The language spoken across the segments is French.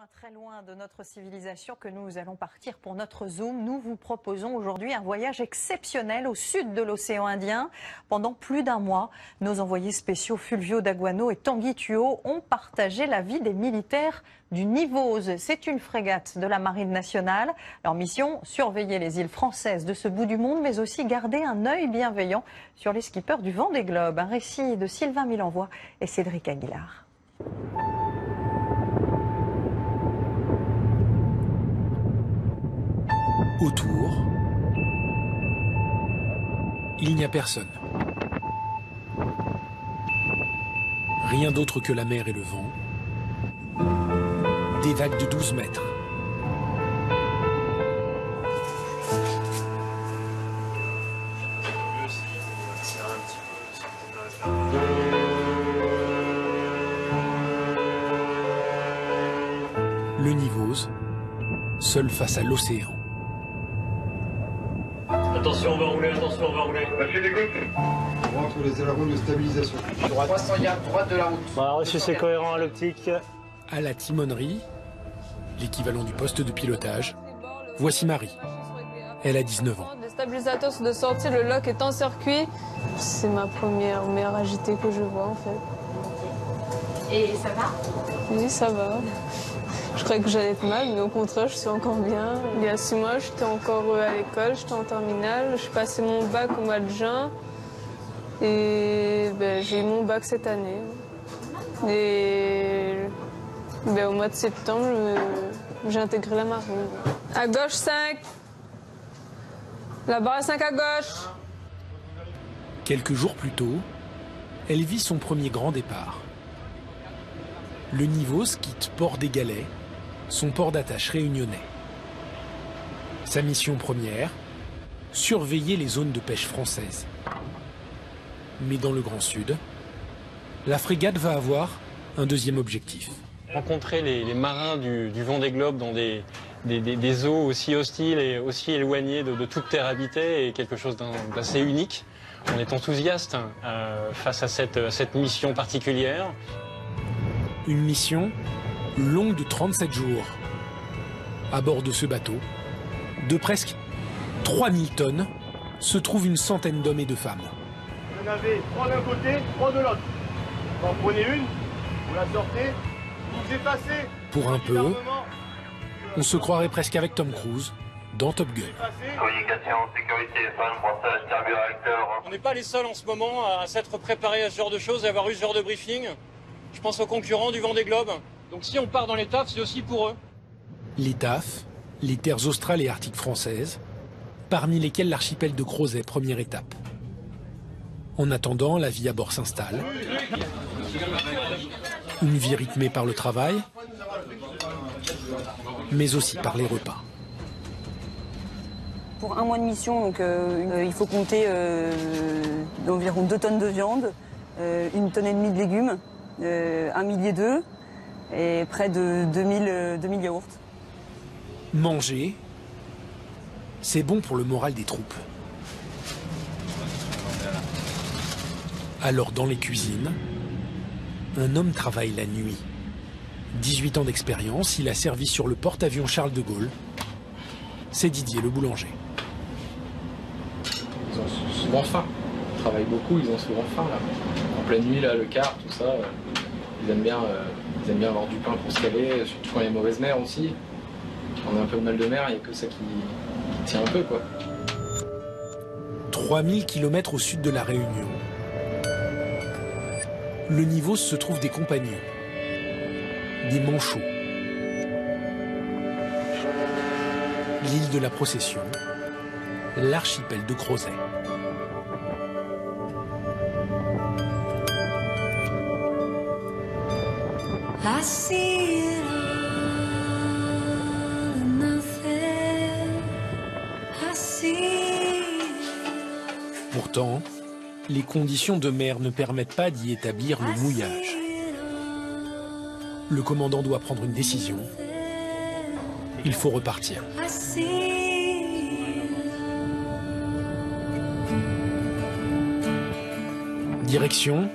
très loin de notre civilisation que nous allons partir pour notre Zoom. Nous vous proposons aujourd'hui un voyage exceptionnel au sud de l'océan Indien. Pendant plus d'un mois, nos envoyés spéciaux Fulvio Daguano et Tanguy Tuot ont partagé la vie des militaires du Nivose. C'est une frégate de la Marine nationale. Leur mission, surveiller les îles françaises de ce bout du monde, mais aussi garder un œil bienveillant sur les skippers du Vendée Globe. Un récit de Sylvain Milenvois et Cédric Aguilar. Autour, il n'y a personne. Rien d'autre que la mer et le vent. Des vagues de 12 mètres. Le Nivose, seul face à l'océan. Attention, on va rouler, attention, on va rouler. Lâchez les côtes. On rentre les ailerons de stabilisation. 300 yards droite de la route. Bah, reçu, c'est cohérent à l'optique. À la timonerie, l'équivalent du poste de pilotage, voici Marie. Elle a 19 ans. Les stabilisateurs sont de sortie, le lock est en circuit. C'est ma première mer agitée que je vois en fait. Et ça va? Oui, ça va. Je croyais que j'allais être mal, mais au contraire, je suis encore bien. Il y a 6 mois, j'étais encore à l'école, j'étais en terminale. J'ai passé mon bac au mois de juin et j'ai eu mon bac cette année. Et au mois de septembre, j'ai intégré la marine. À gauche 5. La barre 5 à gauche. Quelques jours plus tôt, elle vit son premier grand départ. Le Nivose quitte Port des Galets, son port d'attache réunionnais. Sa mission première, surveiller les zones de pêche françaises. Mais dans le Grand Sud, la frégate va avoir un deuxième objectif. Rencontrer les marins du Vendée Globe dans des eaux aussi hostiles et aussi éloignées de toute terre habitée est quelque chose d'assez unique. On est enthousiaste face à cette mission particulière. Une mission longue de 37 jours. À bord de ce bateau, de presque 3000 tonnes, se trouvent une centaine d'hommes et de femmes. Vous en avez 3 d'un côté, 3 de l'autre. Vous en prenez une, vous la sortez, vous effacez. Pour un peu, on se croirait presque avec Tom Cruise dans Top Gun. Communication, sécurité, fin de brossage, carburéacteur. On n'est pas les seuls en ce moment à s'être préparés à ce genre de choses et à avoir eu ce genre de briefing. Je pense aux concurrents du Vendée Globe. Donc si on part dans les TAF, c'est aussi pour eux. Les TAF, les terres australes et arctiques françaises, parmi lesquelles l'archipel de Crozet, première étape. En attendant, la vie à bord s'installe. Une vie rythmée par le travail, mais aussi par les repas. Pour un mois de mission, donc, il faut compter d'environ 2 tonnes de viande, 1,5 tonne de légumes, 1 millier d'œufs et près de 2000 yaourts. Manger, c'est bon pour le moral des troupes. Alors dans les cuisines, un homme travaille la nuit. 18 ans d'expérience, il a servi sur le porte-avions Charles de Gaulle. C'est Didier le boulanger. Ils ont souvent faim. Ils travaillent beaucoup, ils ont souvent faim là. En pleine nuit, là, le quart, tout ça, ils aiment bien avoir du pain pour se caler, surtout quand il y a mauvaise mer aussi. On a un peu de mal de mer, il n'y a que ça qui tient un peu, quoi. 3000 km au sud de la Réunion, le Nivose se trouve des compagnons, des manchots. L'île de la Procession, l'archipel de Crozet. Pourtant, les conditions de mer ne permettent pas d'y établir le mouillage. Le commandant doit prendre une décision. Il faut repartir. Direction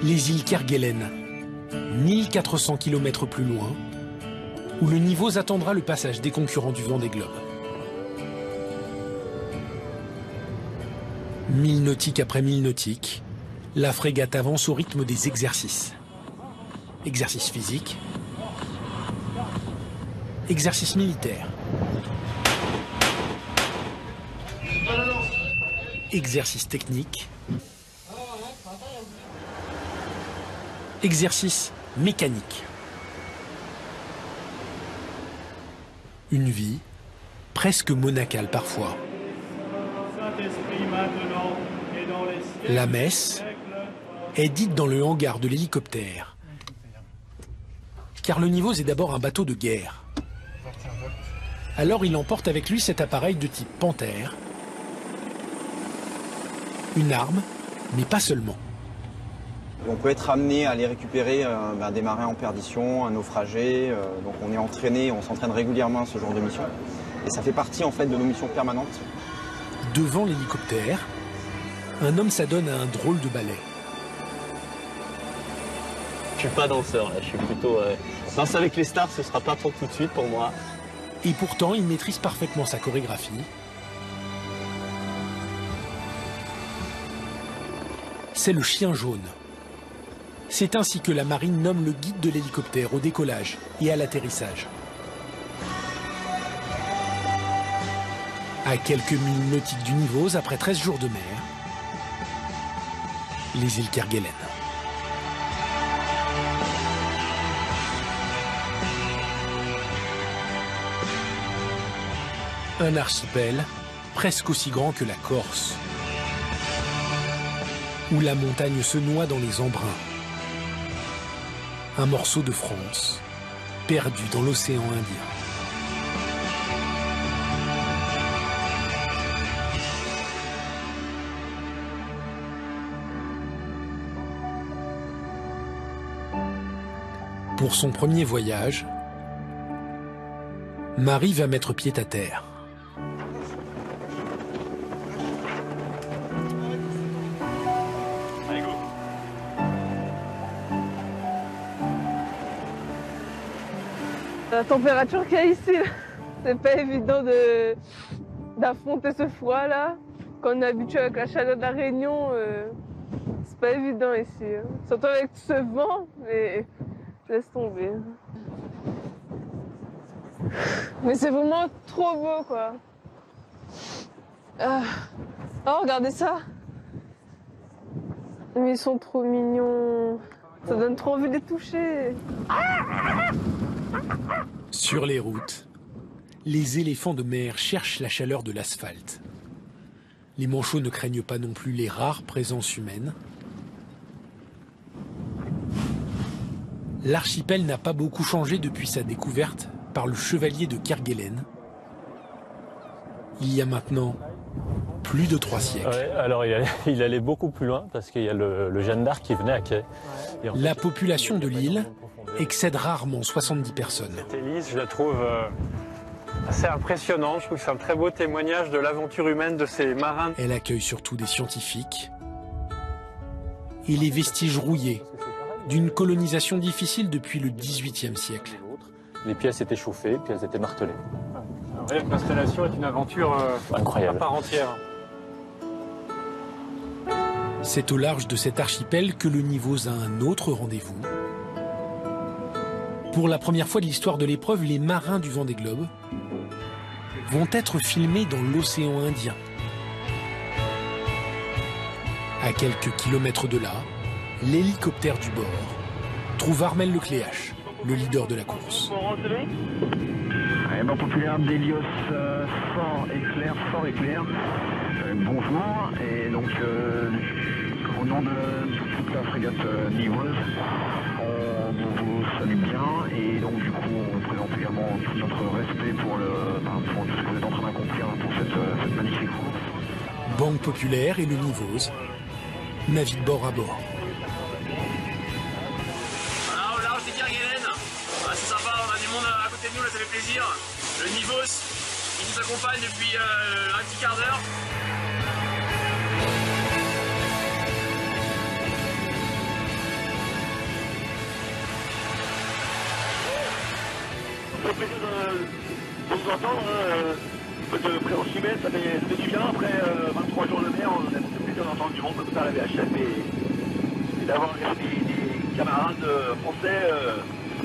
les îles Kerguelen, 1400 km plus loin, où le Nivose attendra le passage des concurrents du Vendée Globe. 1000 nautiques après 1000 nautiques, la frégate avance au rythme des exercices. Exercices physiques, exercices militaires, exercices techniques, exercices mécaniques. Une vie presque monacale parfois. La messe est dite dans le hangar de l'hélicoptère, car le Nivose est d'abord un bateau de guerre. Alors il emporte avec lui cet appareil de type Panthère, une arme, mais pas seulement. On peut être amené à aller récupérer des marins en perdition, un naufragé. Donc on est entraîné, on s'entraîne régulièrement à ce genre de mission. Et ça fait partie en fait de nos missions permanentes. Devant l'hélicoptère, un homme s'adonne à un drôle de ballet. Je suis pas danseur, là. Je suis plutôt... Danser avec les stars, ce sera pas pour tout de suite pour moi. Et pourtant, il maîtrise parfaitement sa chorégraphie. C'est le chien jaune. C'est ainsi que la marine nomme le guide de l'hélicoptère au décollage et à l'atterrissage. À quelques milles nautiques du Nivose, après 13 jours de mer, les îles Kerguelen. Un archipel presque aussi grand que la Corse, où la montagne se noie dans les embruns. Un morceau de France, perdu dans l'océan Indien. Pour son premier voyage, Marie va mettre pied à terre. La température qu'il y a ici, c'est pas évident d'affronter ce froid là. Quand on est habitué avec la chaleur de la Réunion, c'est pas évident ici. Surtout avec ce vent, mais laisse tomber. Mais c'est vraiment trop beau quoi. Oh, regardez ça. Mais ils sont trop mignons. Ça donne trop envie de les toucher. Sur les routes, les éléphants de mer cherchent la chaleur de l'asphalte. Les manchots ne craignent pas non plus les rares présences humaines. L'archipel n'a pas beaucoup changé depuis sa découverte par le chevalier de Kerguelen. Il y a maintenant plus de 3 siècles. Ouais, alors il allait beaucoup plus loin parce qu'il y a le Jeanne d'Arc qui venait à quai. La population de l'île excède rarement 70 personnes. Cette hélice, je la trouve assez impressionnante. Je trouve que c'est un très beau témoignage de l'aventure humaine de ces marins. Elle accueille surtout des scientifiques et les vestiges rouillés d'une colonisation difficile depuis le XVIIIe siècle. Les pièces étaient chauffées, puis elles étaient martelées. L'installation est une aventure incroyable, à part entière. C'est au large de cet archipel que le Nivose a un autre rendez-vous. Pour la première fois de l'histoire de l'épreuve, les marins du Vendée Globe vont être filmés dans l'océan Indien. À quelques kilomètres de là, l'hélicoptère du bord trouve Armel Lecléache, le leader de la course. Aéroport populaire d'Hélios, fort et clair. Bonjour, et donc au nom de toute la frégate Nivose, on vous salue bien, et donc du coup on présente également tout notre respect pour tout ce que vous êtes en train d'accomplir pour cette magnifique course. Banque Populaire et le Nivose naviguent bord à bord. Voilà, au large des Kerguelen. C'est sympa, on a du monde à côté de nous, là ça fait plaisir. Le Nivose, il nous accompagne depuis un petit quart d'heure. Ça fait plaisir de vous entendre. Un peu de présence humaine, ça fait du bien. Après 23 jours de mer, on a plaisir d'entendre du monde comme ça à la VHF et d'avoir des camarades français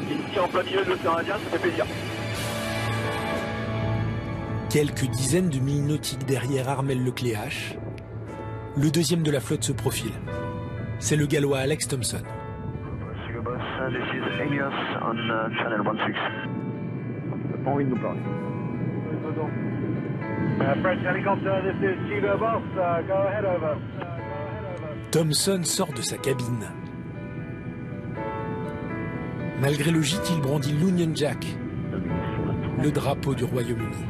ici en plein milieu de l'océan Indien, ça fait plaisir. Quelques dizaines de milles nautiques derrière Armel Lecléache, le deuxième de la flotte se profile. C'est le Gallois Alex Thompson. This is Elias on channel 16. Pas envie de nous parler. French helicopter, this is Chico Boss, go ahead over. Thompson sort de sa cabine. Malgré le gîte, il brandit l'Union Jack, le drapeau du Royaume-Uni.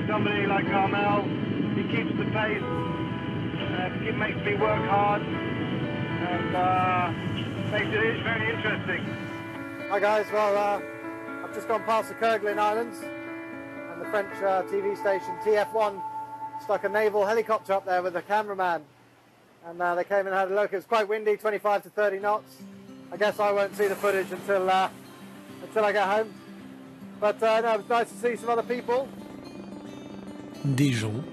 Somebody like Carmel, he keeps the pace, it makes me work hard, and makes it very interesting. Hi guys, well I've just gone past the Kerguelen Islands and the French TV station TF1 stuck a naval helicopter up there with a cameraman, and they came and had a look. It was quite windy, 25 to 30 knots. I guess I won't see the footage until I get home, but no, it was nice to see some other people. Des gens,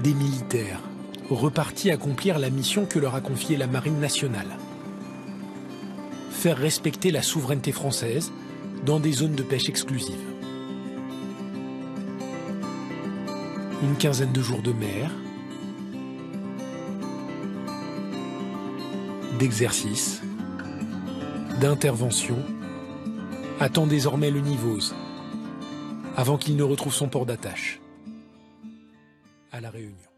des militaires, repartis accomplir la mission que leur a confiée la Marine nationale. Faire respecter la souveraineté française dans des zones de pêche exclusives. Une quinzaine de jours de mer, d'exercices, d'interventions, attend désormais le Nivose, avant qu'il ne retrouve son port d'attache. À La Réunion.